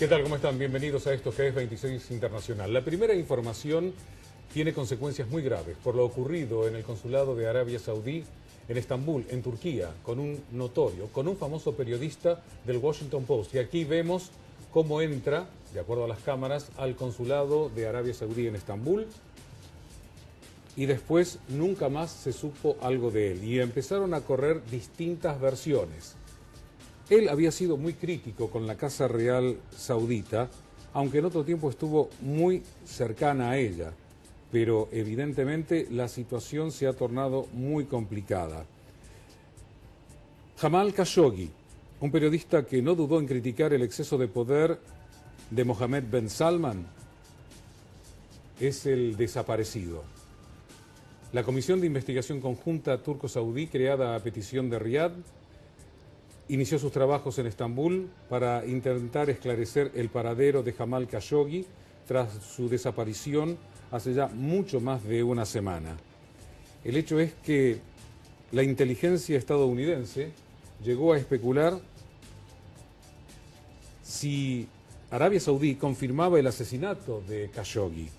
¿Qué tal? ¿Cómo están? Bienvenidos a esto que es 26 Internacional. La primera información tiene consecuencias muy graves por lo ocurrido en el consulado de Arabia Saudí en Estambul, en Turquía, con un famoso periodista del Washington Post. Y aquí vemos cómo entra, de acuerdo a las cámaras, al consulado de Arabia Saudí en Estambul. Y después nunca más se supo algo de él. Y empezaron a correr distintas versiones. Él había sido muy crítico con la Casa Real Saudita, aunque en otro tiempo estuvo muy cercana a ella. Pero evidentemente la situación se ha tornado muy complicada. Jamal Khashoggi, un periodista que no dudó en criticar el exceso de poder de Mohammed bin Salman, es el desaparecido. La Comisión de Investigación Conjunta Turco-Saudí, creada a petición de Riad, inició sus trabajos en Estambul para intentar esclarecer el paradero de Jamal Khashoggi tras su desaparición hace ya mucho más de una semana. El hecho es que la inteligencia estadounidense llegó a especular si Arabia Saudí confirmaba el asesinato de Khashoggi.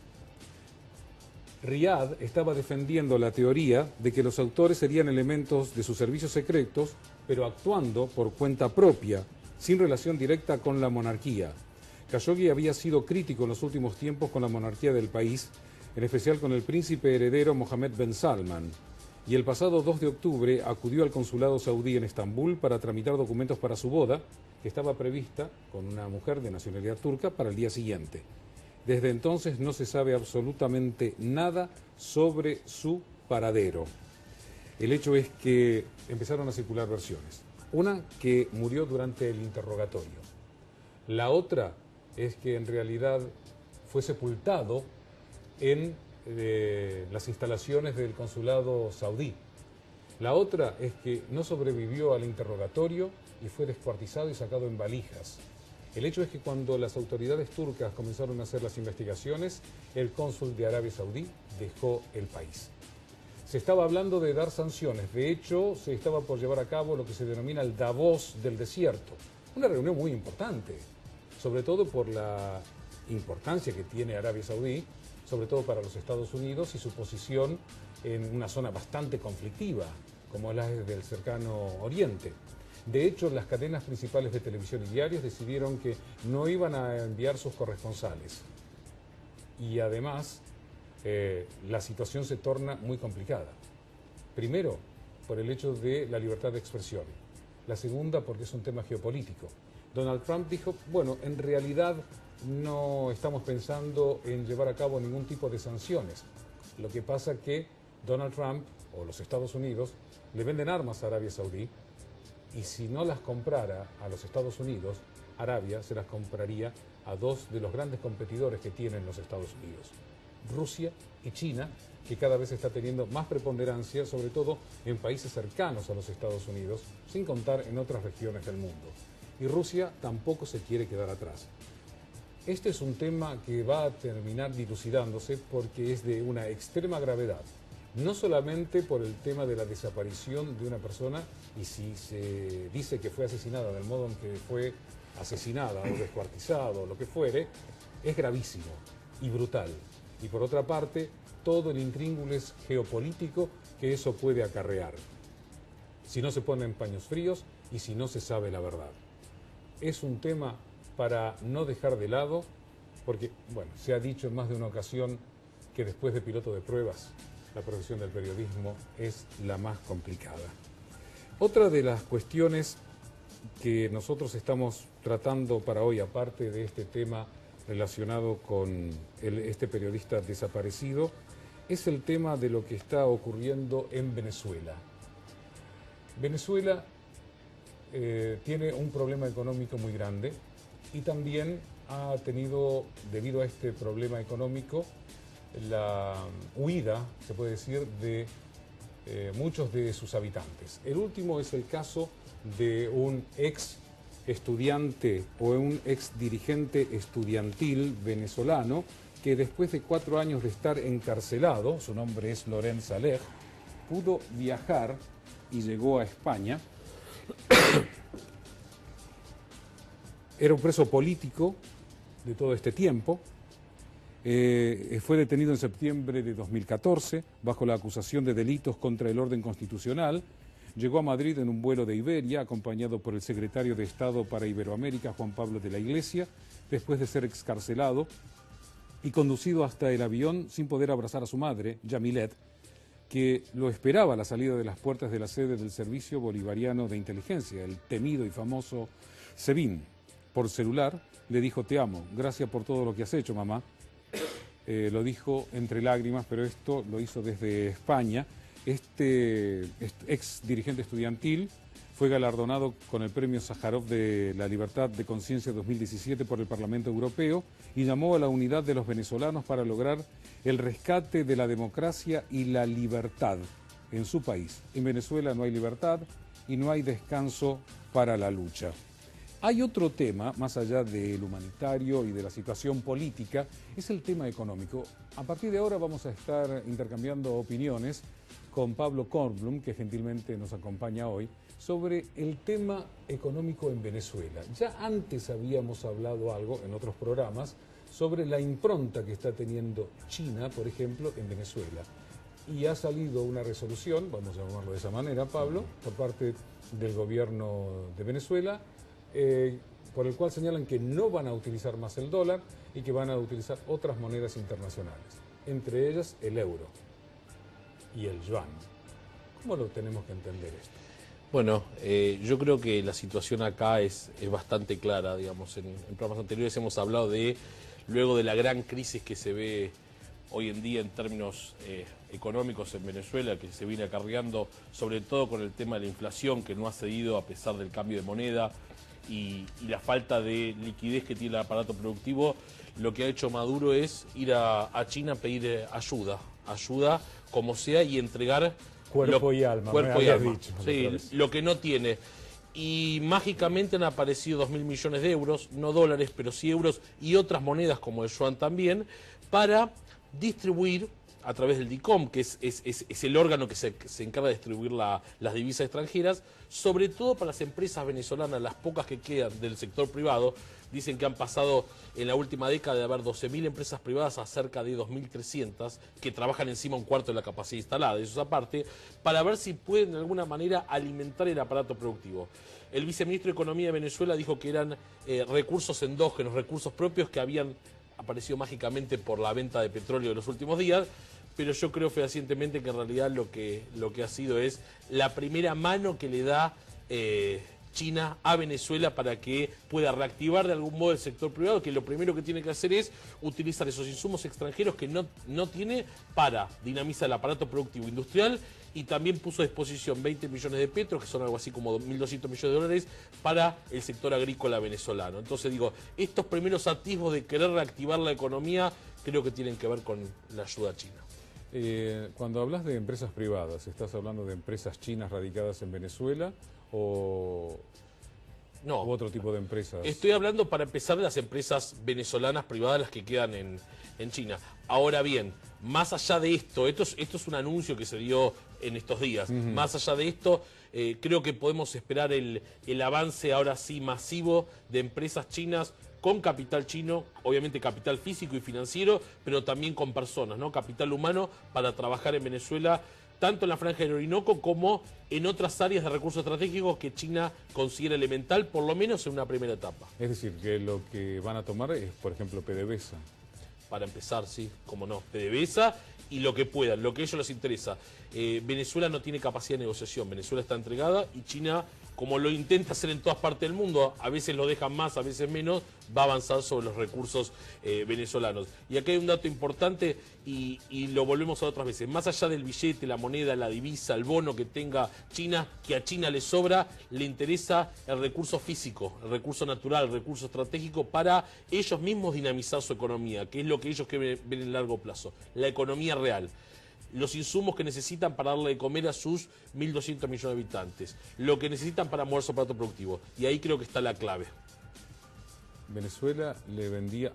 Riad estaba defendiendo la teoría de que los autores serían elementos de sus servicios secretos, pero actuando por cuenta propia, sin relación directa con la monarquía. Khashoggi había sido crítico en los últimos tiempos con la monarquía del país, en especial con el príncipe heredero Mohammed bin Salman, y el pasado 2 de octubre acudió al consulado saudí en Estambul para tramitar documentos para su boda, que estaba prevista con una mujer de nacionalidad turca para el día siguiente. Desde entonces no se sabe absolutamente nada sobre su paradero. El hecho es que empezaron a circular versiones. Una, que murió durante el interrogatorio. La otra es que en realidad fue sepultado en las instalaciones del consulado saudí. La otra es que no sobrevivió al interrogatorio y fue descuartizado y sacado en valijas. El hecho es que cuando las autoridades turcas comenzaron a hacer las investigaciones, el cónsul de Arabia Saudí dejó el país. Se estaba hablando de dar sanciones. De hecho, se estaba por llevar a cabo lo que se denomina el Davos del desierto. Una reunión muy importante, sobre todo por la importancia que tiene Arabia Saudí, sobre todo para los Estados Unidos y su posición en una zona bastante conflictiva, como es la del cercano Oriente. De hecho, las cadenas principales de televisión y diarios decidieron que no iban a enviar sus corresponsales. Y además, la situación se torna muy complicada. Primero, por el hecho de la libertad de expresión. La segunda, porque es un tema geopolítico. Donald Trump dijo, bueno, en realidad no estamos pensando en llevar a cabo ningún tipo de sanciones. Lo que pasa que Donald Trump o los Estados Unidos le venden armas a Arabia Saudí, y si no las comprara a los Estados Unidos, Arabia se las compraría a dos de los grandes competidores que tienen los Estados Unidos, Rusia y China, que cada vez está teniendo más preponderancia, sobre todo en países cercanos a los Estados Unidos, sin contar en otras regiones del mundo. Y Rusia tampoco se quiere quedar atrás. Este es un tema que va a terminar dilucidándose porque es de una extrema gravedad. No solamente por el tema de la desaparición de una persona, y si se dice que fue asesinada del modo en que fue asesinada o descuartizado o lo que fuere, es gravísimo y brutal. Y por otra parte, todo el intríngulis geopolítico que eso puede acarrear, si no se ponen paños fríos y si no se sabe la verdad. Es un tema para no dejar de lado, porque, bueno, se ha dicho en más de una ocasión que después de piloto de pruebas, la profesión del periodismo es la más complicada. Otra de las cuestiones que nosotros estamos tratando para hoy, aparte de este tema relacionado con este periodista desaparecido, es el tema de lo que está ocurriendo en Venezuela. Venezuela tiene un problema económico muy grande y también ha tenido, debido a este problema económico, la huida, se puede decir, de muchos de sus habitantes. El último es el caso de un ex estudiante o un ex dirigente estudiantil venezolano que después de 4 años de estar encarcelado, su nombre es Lorenz Saleh, pudo viajar y llegó a España era un preso político de todo este tiempo. Fue detenido en septiembre de 2014 bajo la acusación de delitos contra el orden constitucional. Llegó a Madrid en un vuelo de Iberia, acompañado por el secretario de Estado para Iberoamérica, Juan Pablo de la Iglesia, después de ser excarcelado y conducido hasta el avión sin poder abrazar a su madre, Yamilet, que lo esperaba a la salida de las puertas de la sede del Servicio Bolivariano de Inteligencia, el temido y famoso SEBIN. Por celular le dijo: te amo, gracias por todo lo que has hecho, mamá. Lo dijo entre lágrimas, pero esto lo hizo desde España. Este ex dirigente estudiantil fue galardonado con el Premio Sájarov de la Libertad de Conciencia 2017 por el Parlamento Europeo y llamó a la unidad de los venezolanos para lograr el rescate de la democracia y la libertad en su país. En Venezuela no hay libertad y no hay descanso para la lucha. Hay otro tema, más allá del humanitario y de la situación política, es el tema económico. A partir de ahora vamos a estar intercambiando opiniones con Pablo Kornblum, que gentilmente nos acompaña hoy, sobre el tema económico en Venezuela. Ya antes habíamos hablado algo en otros programas sobre la impronta que está teniendo China, por ejemplo, en Venezuela. Y ha salido una resolución, vamos a llamarlo de esa manera, Pablo, por parte del gobierno de Venezuela, por el cual señalan que no van a utilizar más el dólar y que van a utilizar otras monedas internacionales, entre ellas el euro y el yuan. ¿Cómo lo tenemos que entender esto? Bueno, yo creo que la situación acá es bastante clara, digamos. En programas anteriores hemos hablado de, luego de la gran crisis que se ve hoy en día en términos económicos en Venezuela, que se viene acarreando, sobre todo con el tema de la inflación, que no ha cedido a pesar del cambio de moneda, y la falta de liquidez que tiene el aparato productivo. Lo que ha hecho Maduro es ir a China a pedir ayuda como sea, y entregar cuerpo y alma, dicho, sí, lo que no tiene. Y mágicamente han aparecido 2.000 millones de euros, no dólares, pero sí euros y otras monedas como el yuan también, para distribuir a través del DICOM, que es el órgano que se encarga de distribuir las divisas extranjeras, sobre todo para las empresas venezolanas, las pocas que quedan del sector privado. Dicen que han pasado en la última década de haber 12.000 empresas privadas a cerca de 2.300 que trabajan encima un cuarto de la capacidad instalada, eso es aparte, para ver si pueden de alguna manera alimentar el aparato productivo. El viceministro de Economía de Venezuela dijo que eran recursos endógenos, recursos propios que habían aparecido mágicamente por la venta de petróleo de los últimos días, pero yo creo fehacientemente que en realidad lo que ha sido es la primera mano que le da China a Venezuela para que pueda reactivar de algún modo el sector privado, que lo primero que tiene que hacer es utilizar esos insumos extranjeros que no tiene para dinamizar el aparato productivo industrial, y también puso a disposición 20 millones de petros, que son algo así como 1.200 millones de dólares, para el sector agrícola venezolano. Entonces digo, estos primeros atisbos de querer reactivar la economía creo que tienen que ver con la ayuda a China. Cuando hablas de empresas privadas, ¿estás hablando de empresas chinas radicadas en Venezuela o no, u otro tipo de empresas? Estoy hablando, para empezar, de las empresas venezolanas privadas, las que quedan en China. Ahora bien, más allá de esto es un anuncio que se dio en estos días. Más allá de esto, creo que podemos esperar el avance ahora sí masivo de empresas chinas con capital chino, obviamente capital físico y financiero, pero también con personas, ¿no? Capital humano para trabajar en Venezuela, tanto en la franja del Orinoco como en otras áreas de recursos estratégicos que China considera elemental, por lo menos en una primera etapa. Es decir, que lo que van a tomar es, por ejemplo, PDVSA. Para empezar, sí, como no, PDVSA y lo que puedan, lo que a ellos les interesa. Venezuela no tiene capacidad de negociación, Venezuela está entregada, y China, como lo intenta hacer en todas partes del mundo, a veces lo dejan más, a veces menos, va a avanzar sobre los recursos venezolanos. Y acá hay un dato importante, y lo volvemos a otras veces. Más allá del billete, la moneda, la divisa, el bono que tenga China, que a China le sobra, le interesa el recurso físico, el recurso natural, el recurso estratégico, para ellos mismos dinamizar su economía, que es lo que ellos ven en el largo plazo, la economía real. Los insumos que necesitan para darle de comer a sus 1.200 millones de habitantes, lo que necesitan para mover su aparato productivo. Y ahí creo que está la clave. Venezuela le vendía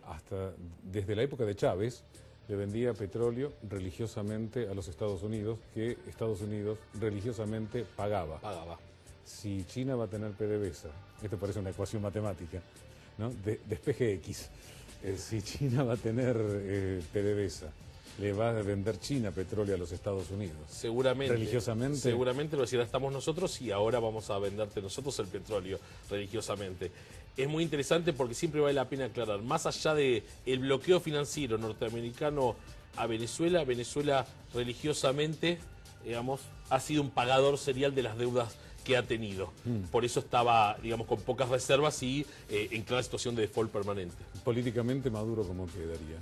desde la época de Chávez, le vendía petróleo religiosamente a los Estados Unidos, que Estados Unidos religiosamente pagaba. Pagaba. Si China va a tener PDVSA, esto parece una ecuación matemática, ¿no? Despeje X. Si China va a tener PDVSA, le va a vender China petróleo a los Estados Unidos. Seguramente. Religiosamente. Seguramente lo decirá, estamos nosotros y ahora vamos a venderte nosotros el petróleo religiosamente. Es muy interesante porque siempre vale la pena aclarar, más allá del bloqueo financiero norteamericano a Venezuela, Venezuela religiosamente, digamos, ha sido un pagador serial de las deudas que ha tenido. Por eso estaba, digamos, con pocas reservas y en clara situación de default permanente. Políticamente, Maduro, ¿cómo quedaría?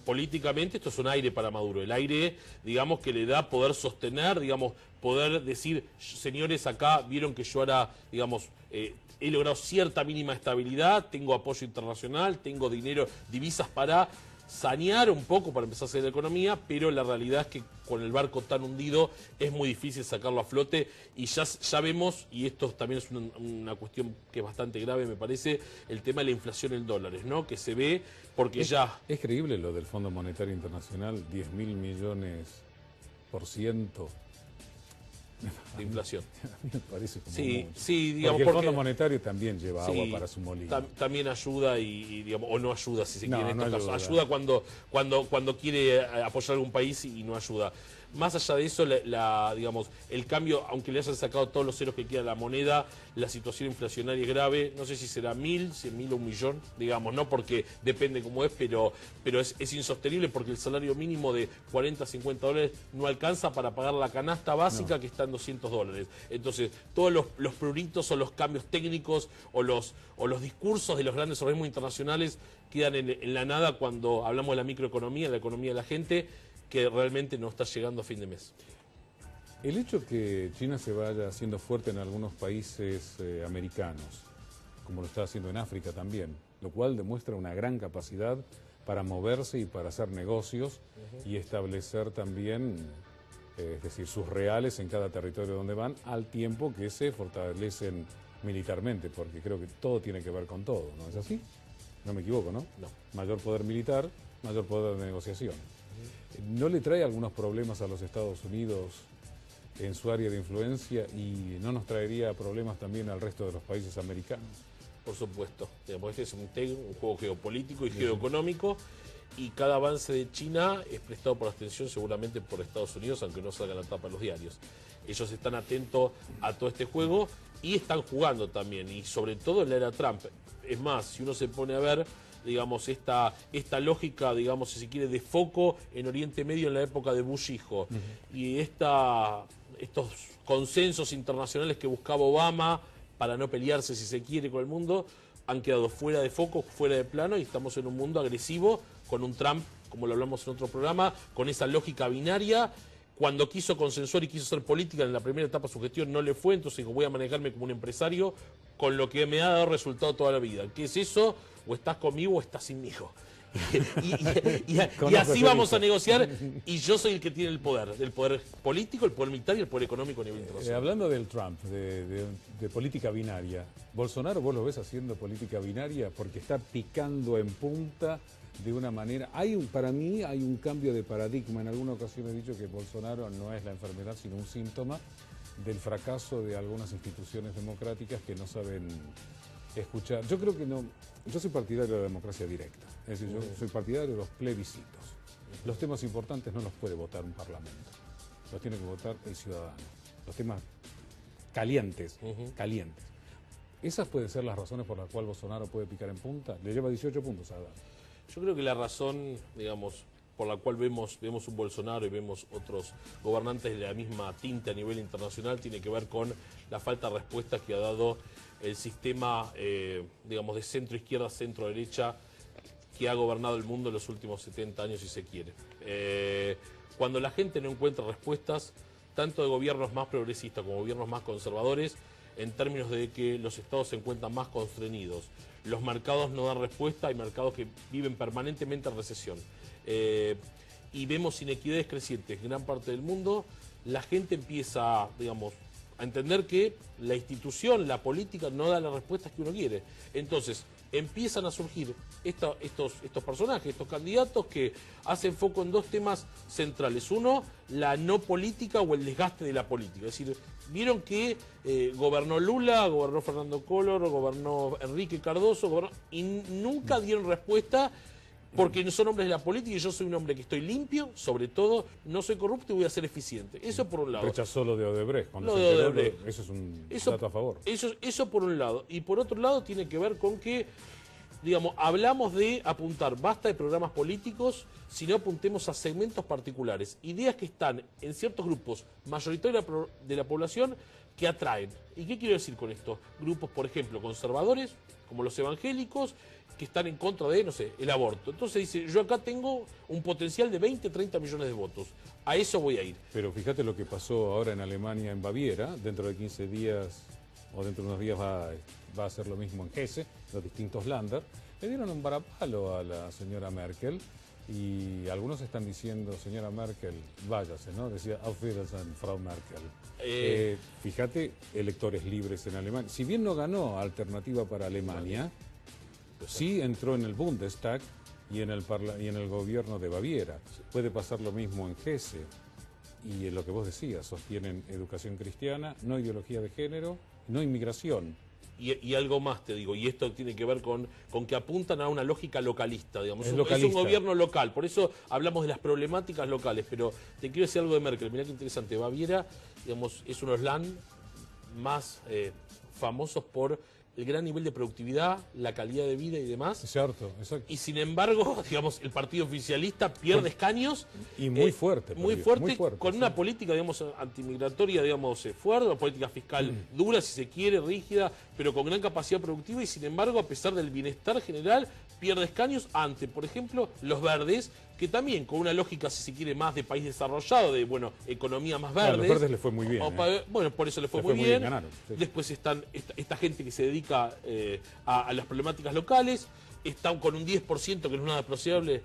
Políticamente esto es un aire para Maduro, el aire, digamos, que le da poder sostener, digamos, poder decir, señores, acá vieron que yo ahora, digamos, he logrado cierta mínima estabilidad, tengo apoyo internacional, tengo dinero, divisas para sanear un poco, para empezar a hacer la economía, pero la realidad es que con el barco tan hundido es muy difícil sacarlo a flote y ya vemos, y esto también es una cuestión que es bastante grave, me parece, el tema de la inflación en dólares, ¿no? Que se ve porque ya... Es creíble lo del Fondo Monetario Internacional, 10.000 millones % de inflación. A mí me parece como Sí, mucho. sí, digamos, porque el Fondo Monetario también lleva agua para su molino. También ayuda y, digamos, o no ayuda si se quiere en no estos casos. ayuda. Ayuda cuando quiere apoyar a algún país y no ayuda. Más allá de eso, digamos, el cambio, aunque le hayan sacado todos los ceros que queda a la moneda, la situación inflacionaria es grave. No sé si será 1.000, 100.000 o 1.000.000, digamos, no porque depende cómo es, pero es insostenible porque el salario mínimo de 40, 50 dólares no alcanza para pagar la canasta básica que está en 200 dólares. Entonces, todos los pruritos o los cambios técnicos o los discursos de los grandes organismos internacionales quedan en la nada cuando hablamos de la microeconomía, de la economía de la gente, que realmente no está llegando a fin de mes. El hecho que China se vaya haciendo fuerte en algunos países americanos, como lo está haciendo en África también, lo cual demuestra una gran capacidad para moverse y para hacer negocios y establecer también, es decir, sus reales en cada territorio donde van, al tiempo que se fortalecen militarmente, porque creo que todo tiene que ver con todo, ¿no es así? No me equivoco, ¿no? No. Mayor poder militar, mayor poder de negociación. ¿No le trae algunos problemas a los Estados Unidos en su área de influencia y no nos traería problemas también al resto de los países americanos? Por supuesto. Este es un juego geopolítico y geoeconómico y cada avance de China es prestado por atención seguramente por Estados Unidos, aunque no salga la tapa de los diarios. Ellos están atentos a todo este juego y están jugando también, y sobre todo en la era Trump. Es más, si uno se pone a ver, digamos, esta lógica, digamos, si se quiere, de foco en Oriente Medio en la época de Bush hijo, y estos consensos internacionales que buscaba Obama para no pelearse, si se quiere, con el mundo, han quedado fuera de foco, fuera de plano, y estamos en un mundo agresivo con un Trump, como lo hablamos en otro programa, con esa lógica binaria. Cuando quiso consensuar y quiso hacer política en la primera etapa de su gestión no le fue, entonces dijo, voy a manejarme como un empresario con lo que me ha dado resultado toda la vida. ¿Qué es eso? O estás conmigo o estás sinmigo. Y así vamos a negociar, y yo soy el que tiene el poder político, el poder militar y el poder económico a nivel internacional. Hablando del Trump, de política binaria, ¿Bolsonaro vos lo ves haciendo política binaria? Porque está picando en punta de una manera... Para mí hay un cambio de paradigma. En alguna ocasión he dicho que Bolsonaro no es la enfermedad, sino un síntoma del fracaso de algunas instituciones democráticas que no saben escuchar. Yo creo que no... Yo soy partidario de la democracia directa. Es decir, yo soy partidario de los plebiscitos. Los temas importantes no los puede votar un parlamento. Los tiene que votar el ciudadano. Los temas calientes, calientes. ¿Esas pueden ser las razones por las cuales Bolsonaro puede picar en punta? Le lleva 18 puntos a dar. Yo creo que la razón, digamos, por la cual vemos un Bolsonaro y vemos otros gobernantes de la misma tinta a nivel internacional tiene que ver con la falta de respuesta que ha dado el sistema, digamos, de centro-izquierda, centro-derecha, que ha gobernado el mundo en los últimos 70 años, si se quiere. Cuando la gente no encuentra respuestas, tanto de gobiernos más progresistas como gobiernos más conservadores, en términos de que los estados se encuentran más constreñidos, los mercados no dan respuesta, hay mercados que viven permanentemente en recesión. Y vemos inequidades crecientes en gran parte del mundo, la gente empieza, digamos, a entender que la institución, la política, no da las respuestas que uno quiere. Entonces, empiezan a surgir estos personajes, estos candidatos que hacen foco en dos temas centrales. Uno, la no política o el desgaste de la política. Es decir, vieron que gobernó Lula, gobernó Fernando Collor, gobernó Enrique Cardoso, y nunca dieron respuesta porque no son hombres de la política y yo soy un hombre que estoy limpio, sobre todo, no soy corrupto y voy a ser eficiente. Eso por un lado. Rechazó lo de Odebrecht. Lo de Odebrecht. Eso es un dato a favor. Eso por un lado. Y por otro lado tiene que ver con que, digamos, hablamos de apuntar, basta de programas políticos, sino apuntemos a segmentos particulares. Ideas que están en ciertos grupos mayoritarios de la población que atraen. ¿Y qué quiero decir con esto? Grupos, por ejemplo, conservadores, como los evangélicos, que están en contra de, no sé, el aborto. Entonces dice, yo acá tengo un potencial de 20, 30 millones de votos. A eso voy a ir. Pero fíjate lo que pasó ahora en Alemania, en Baviera. Dentro de 15 días o dentro de unos días va a hacer lo mismo en Hesse, los distintos Länder. Le dieron un varapalo a la señora Merkel y algunos están diciendo, señora Merkel, váyase, ¿no? Decía, Auf Wiedersehen, Frau Merkel. Fíjate, electores libres en Alemania. Si bien no ganó Alternativa para Alemania, sí entró en el Bundestag y en el gobierno de Baviera. Puede pasar lo mismo en Hesse. Y en lo que vos decías, sostienen educación cristiana, no ideología de género, no inmigración. Y algo más te digo, y esto tiene que ver con que apuntan a una lógica localista, digamos. Es un gobierno local, por eso hablamos de las problemáticas locales, pero te quiero decir algo de Merkel, mirá qué interesante. Baviera, digamos, es uno de los land más famosos por el gran nivel de productividad, la calidad de vida y demás. Exacto, exacto. Y sin embargo, digamos, el partido oficialista pierde escaños. Y muy fuerte. Muy fuerte, con una política, digamos, antimigratoria, digamos, fuerte, una política fiscal dura, si se quiere, rígida, pero con gran capacidad productiva y sin embargo, a pesar del bienestar general, pierde escaños ante, por ejemplo, los verdes, que también con una lógica, si se quiere, más de país desarrollado, de, bueno, economía más verde. A los verdes les fue muy bien. Bueno, por eso les fue muy bien. Ganaron, sí. Después están esta gente que se dedica a las problemáticas locales. Están con un 10%, que no es nada despreciable,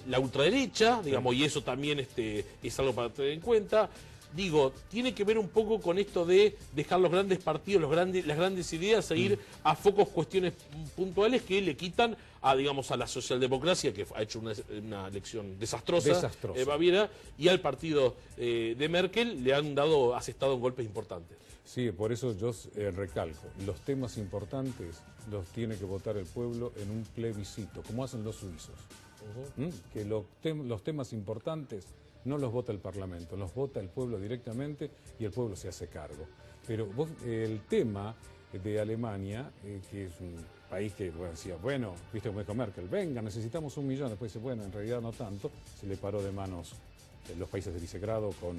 la ultraderecha, digamos, y eso también es algo para tener en cuenta. Digo, tiene que ver un poco con esto de dejar los grandes partidos, las grandes ideas, e ir a focos, cuestiones puntuales que le quitan a, digamos, a la socialdemocracia, que ha hecho una elección desastrosa. Baviera, y al partido de Merkel le han dado asestado golpes importantes. Sí, por eso yo recalco, los temas importantes los tiene que votar el pueblo en un plebiscito, como hacen los suizos. Que los temas importantes no los vota el Parlamento, los vota el pueblo directamente y el pueblo se hace cargo. Pero el tema de Alemania, que es un país que decía, bueno, viste como dijo Merkel, venga, necesitamos 1 millón, después dice, bueno, en realidad no tanto, se le paró de manos los países de Visegrado con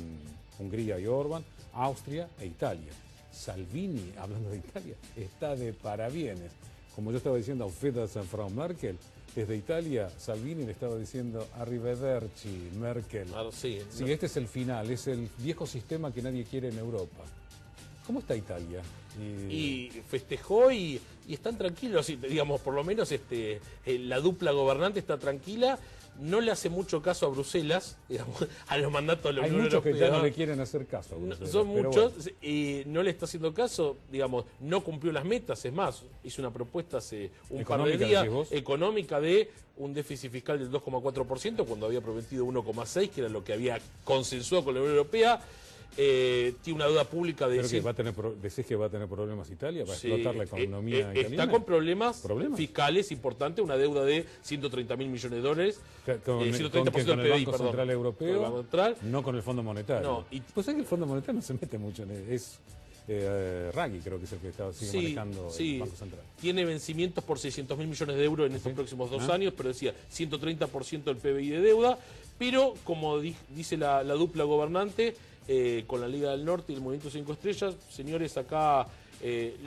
Hungría y Orbán, Austria e Italia. Salvini, hablando de Italia, está de parabienes. Como yo estaba diciendo a Wiedersehen, Frau Merkel, desde Italia, Salvini le estaba diciendo arrivederci, Merkel. Claro, sí, sí, este es el final, es el viejo sistema que nadie quiere en Europa. ¿Cómo está Italia? Y festejó y están tranquilos, digamos, por lo menos la dupla gobernante está tranquila. No le hace mucho caso a Bruselas, digamos, a los mandatos de la Unión Europea. Hay muchos que ya no le quieren hacer caso a Bruselas. Son muchos, bueno. Y no le está haciendo caso, digamos, no cumplió las metas. Es más, hizo una propuesta hace un par de días económica de un déficit fiscal del 2,4% cuando había prometido 1,6%, que era lo que había consensuado con la Unión Europea. Tiene una deuda pública de... ¿Pero que decís que va a tener problemas Italia? ¿Va a explotar la economía italiana? Está con problemas fiscales importantes, una deuda de 130.000 millones de dólares. Con el Banco Central Europeo, Banco Central, no con el Fondo Monetario. No, pues es que el Fondo Monetario no se mete mucho en eso. Raggi creo que es el que sigue manejando el Banco Central. Tiene vencimientos por 600.000 millones de euros en estos próximos 2 años, pero decía 130% del PBI de deuda. Pero, como dice la dupla gobernante, con la Liga del Norte y el Movimiento 5 Estrellas, señores, acá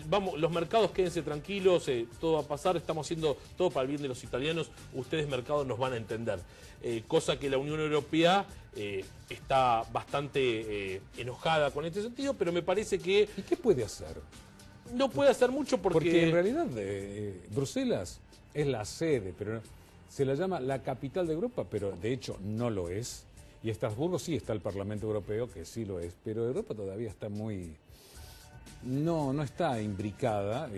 vamos, los mercados quédense tranquilos, todo va a pasar, estamos haciendo todo para el bien de los italianos, ustedes mercados nos van a entender. Cosa que la Unión Europea está bastante enojada con este sentido, pero me parece que... ¿Y qué puede hacer? No puede hacer mucho porque en realidad Bruselas es la sede, pero se la llama la capital de Europa, pero de hecho no lo es. Y Estrasburgo sí está el Parlamento Europeo, que sí lo es, pero Europa todavía está muy No, no está imbricada.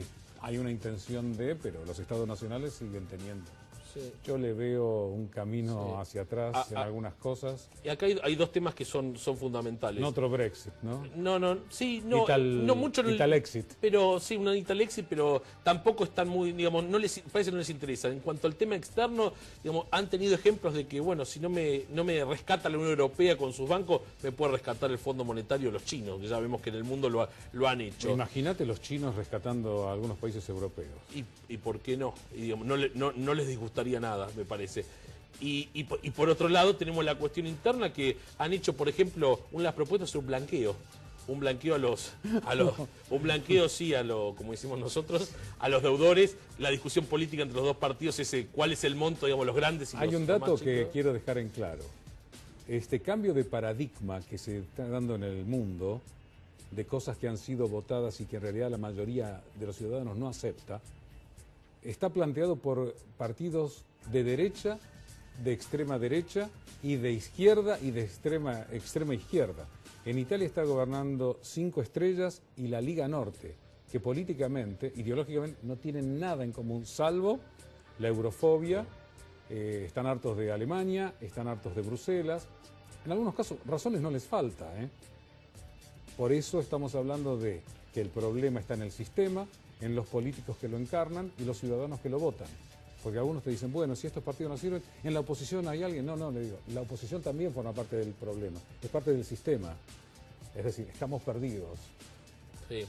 Hay una intención de, pero los estados nacionales siguen teniendo. Sí. Yo le veo un camino hacia atrás en algunas cosas. Y acá hay dos temas que son fundamentales. No otro Brexit, ¿no? No, sí, no mucho. Italexit. Pero sí, una Italexit, pero tampoco están muy, digamos, parece que no les interesa. En cuanto al tema externo, digamos, han tenido ejemplos de que, bueno, si no me rescata la Unión Europea con sus bancos, me puede rescatar el Fondo Monetario los chinos, que ya vemos que en el mundo lo han hecho. Imagínate los chinos rescatando a algunos países europeos. ¿Y por qué no? Y, digamos, no les disgustaría nada, me parece. Y por otro lado tenemos la cuestión interna que han hecho, por ejemplo, unas propuestas sobre un blanqueo. Un blanqueo un blanqueo sí como decimos nosotros, a los deudores. La discusión política entre los dos partidos es cuál es el monto, digamos, los grandes y Hay los un dato más que chicos. quiero dejar en claro. Este cambio de paradigma que se está dando en el mundo, de cosas que han sido votadas y que en realidad la mayoría de los ciudadanos no acepta, está planteado por partidos de derecha, de extrema derecha y de izquierda y de extrema izquierda. En Italia está gobernando 5 estrellas y la Liga Norte, que políticamente, ideológicamente, no tienen nada en común, salvo la eurofobia. Están hartos de Alemania, están hartos de Bruselas. En algunos casos, razones no les falta, ¿eh? Por eso estamos hablando de que el problema está en el sistema, en los políticos que lo encarnan y los ciudadanos que lo votan. Porque algunos te dicen, bueno, si estos partidos no sirven, en la oposición hay alguien. No, le digo, la oposición también forma parte del problema, es parte del sistema. Es decir, estamos perdidos.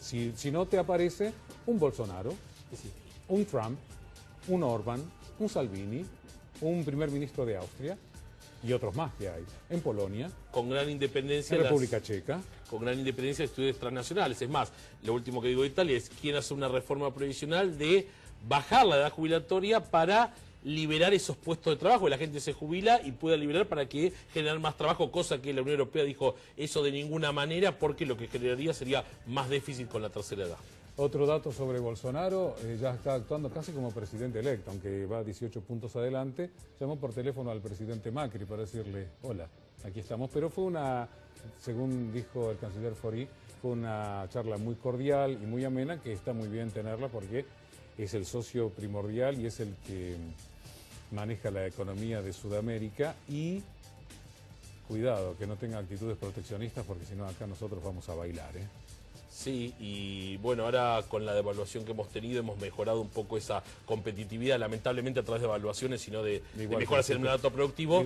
Sí. Si no te aparece un Bolsonaro, Sí. un Trump, un Orbán, un Salvini, un primer ministro de Austria y otros más que hay, en Polonia, Con gran independencia en República Checa. Con gran independencia de estudios transnacionales. Es más, lo último que digo de Italia es quieren hacer una reforma previsional de bajar la edad jubilatoria para liberar esos puestos de trabajo, que la gente se jubila y pueda liberar para que generar más trabajo, cosa que la Unión Europea dijo eso de ninguna manera, porque lo que generaría sería más déficit con la tercera edad. Otro dato sobre Bolsonaro, ya está actuando casi como presidente electo, aunque va 18 puntos adelante. Llamó por teléfono al presidente Macri para decirle, hola, aquí estamos. Pero fue según dijo el canciller Fori, fue una charla muy cordial y muy amena, que está muy bien tenerla porque es el socio primordial y es el que maneja la economía de Sudamérica. Y cuidado, que no tenga actitudes proteccionistas, porque si no acá nosotros vamos a bailar, ¿eh? Sí, y bueno, ahora con la devaluación que hemos tenido hemos mejorado un poco esa competitividad, lamentablemente a través de evaluaciones, sino de mejoras en el dato productivo.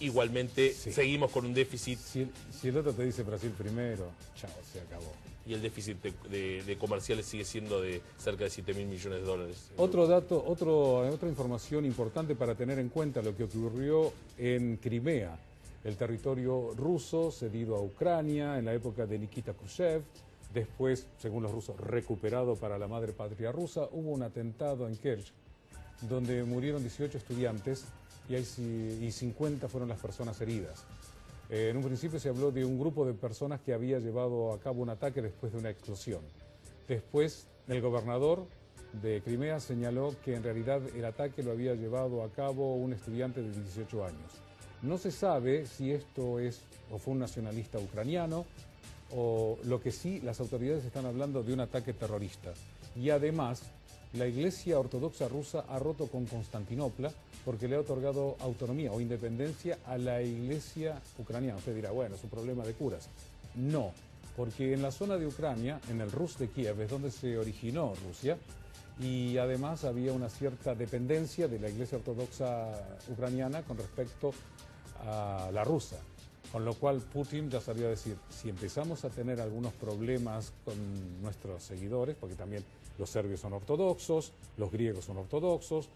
Igualmente seguimos con un déficit. Si el otro te dice Brasil primero, chao, se acabó. Y el déficit de comerciales sigue siendo de cerca de 7.000 millones de dólares. Otro dato, otra información importante para tener en cuenta, lo que ocurrió en Crimea, el territorio ruso cedido a Ucrania en la época de Nikita Khrushchev. Después, según los rusos, recuperado para la madre patria rusa. Hubo un atentado en Kerch, donde murieron 18 estudiantes y 50 fueron las personas heridas. En un principio se habló de un grupo de personas que había llevado a cabo un ataque después de una explosión. Después, el gobernador de Crimea señaló que en realidad el ataque lo había llevado a cabo un estudiante de 18 años. No se sabe si esto fue un nacionalista ucraniano, o lo que sí, las autoridades están hablando de un ataque terrorista. Y además, la Iglesia Ortodoxa rusa ha roto con Constantinopla porque le ha otorgado autonomía o independencia a la Iglesia ucraniana. Usted dirá, bueno, es un problema de curas. No, porque en la zona de Ucrania, en el Rus de Kiev, es donde se originó Rusia, y además había una cierta dependencia de la Iglesia Ortodoxa ucraniana con respecto a la rusa. Con lo cual Putin ya sabía decir, si empezamos a tener algunos problemas con nuestros seguidores, porque también los serbios son ortodoxos, los griegos son ortodoxos,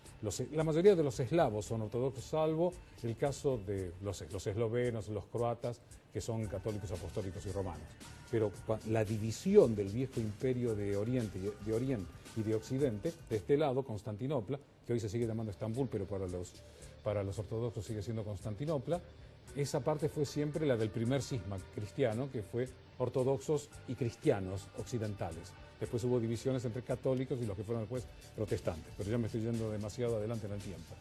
la mayoría de los eslavos son ortodoxos, salvo el caso de los eslovenos, los croatas, que son católicos, apostólicos y romanos. Pero la división del viejo imperio de Oriente y de Occidente, de este lado, Constantinopla, que hoy se sigue llamando Estambul, pero para los ortodoxos sigue siendo Constantinopla. Esa parte fue siempre la del primer cisma cristiano, que fue ortodoxos y cristianos occidentales. Después hubo divisiones entre católicos y los que fueron después protestantes, pero ya me estoy yendo demasiado adelante en el tiempo.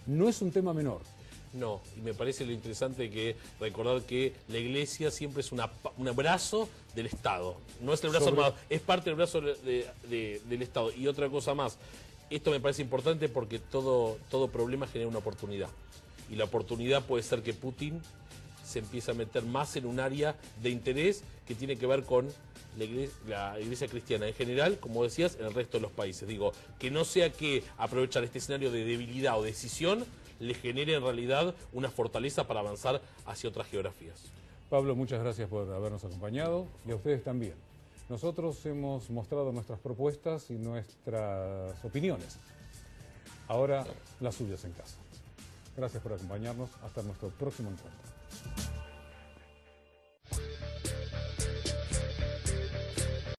No es un tema menor. No, y me parece lo interesante que recordar que la Iglesia siempre es un brazo del Estado. No es el brazo armado, es parte del brazo del Estado. Y otra cosa más, esto me parece importante porque todo problema genera una oportunidad. Y la oportunidad puede ser que Putin se empiece a meter más en un área de interés que tiene que ver con la iglesia cristiana en general, como decías, en el resto de los países. Digo, que no sea que aprovechar este escenario de debilidad o decisión le genere en realidad una fortaleza para avanzar hacia otras geografías. Pablo, muchas gracias por habernos acompañado y a ustedes también. Nosotros hemos mostrado nuestras propuestas y nuestras opiniones. Ahora, las suyas en casa. Gracias por acompañarnos. Hasta nuestro próximo encuentro.